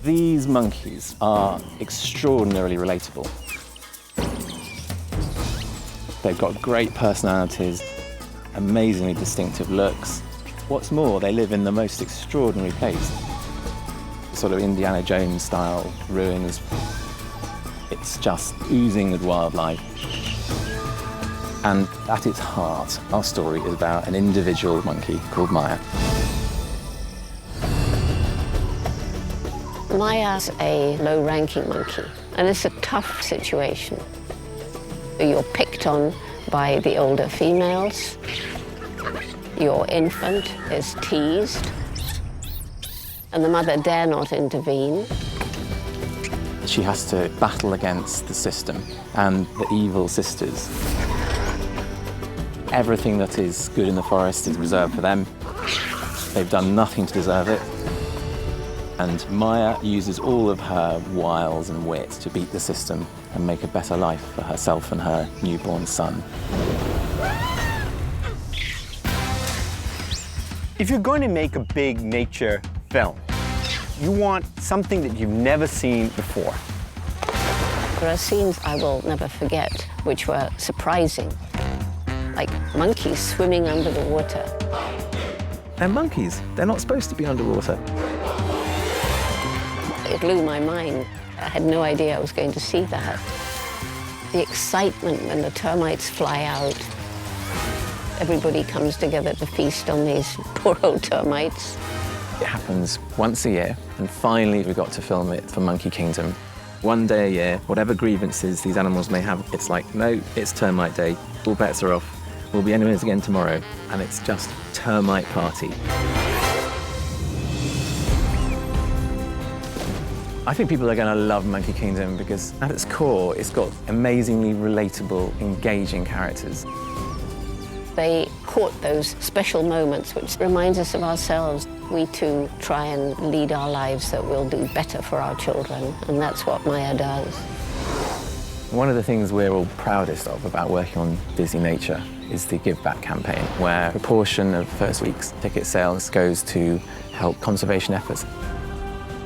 These monkeys are extraordinarily relatable. They've got great personalities, amazingly distinctive looks. What's more, they live in the most extraordinary place. Sort of Indiana Jones style ruins. It's just oozing with wildlife. And at its heart, our story is about an individual monkey called Maya. Maya's a low-ranking monkey, and it's a tough situation. You're picked on by the older females. Your infant is teased, and the mother dare not intervene. She has to battle against the system and the evil sisters. Everything that is good in the forest is reserved for them. They've done nothing to deserve it. And Maya uses all of her wiles and wit to beat the system and make a better life for herself and her newborn son. If you're going to make a big nature film, you want something that you've never seen before. There are scenes I will never forget, which were surprising, like monkeys swimming under the water. They're monkeys. They're not supposed to be underwater. It blew my mind. I had no idea I was going to see that. The excitement when the termites fly out. Everybody comes together to feast on these poor old termites. It happens once a year, and finally we got to film it for Monkey Kingdom. One day a year, whatever grievances these animals may have, it's like, no, it's termite day, all bets are off. We'll be enemies again tomorrow, and it's just termite party. I think people are going to love Monkey Kingdom because at its core, it's got amazingly relatable, engaging characters. They caught those special moments which reminds us of ourselves. We too try and lead our lives that we'll do better for our children, and that's what Maya does. One of the things we're all proudest of about working on Disney Nature is the Give Back campaign, where a proportion of first week's ticket sales goes to help conservation efforts.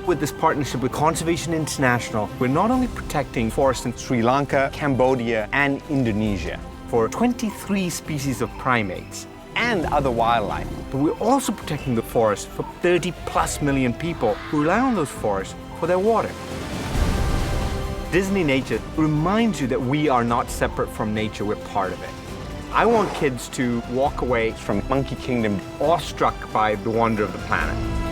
With this partnership with Conservation International, we're not only protecting forests in Sri Lanka, Cambodia, and Indonesia for 23 species of primates and other wildlife, but we're also protecting the forest for 30+ million people who rely on those forests for their water. Disney Nature reminds you that we are not separate from nature, we're part of it. I want kids to walk away from Monkey Kingdom awestruck by the wonder of the planet.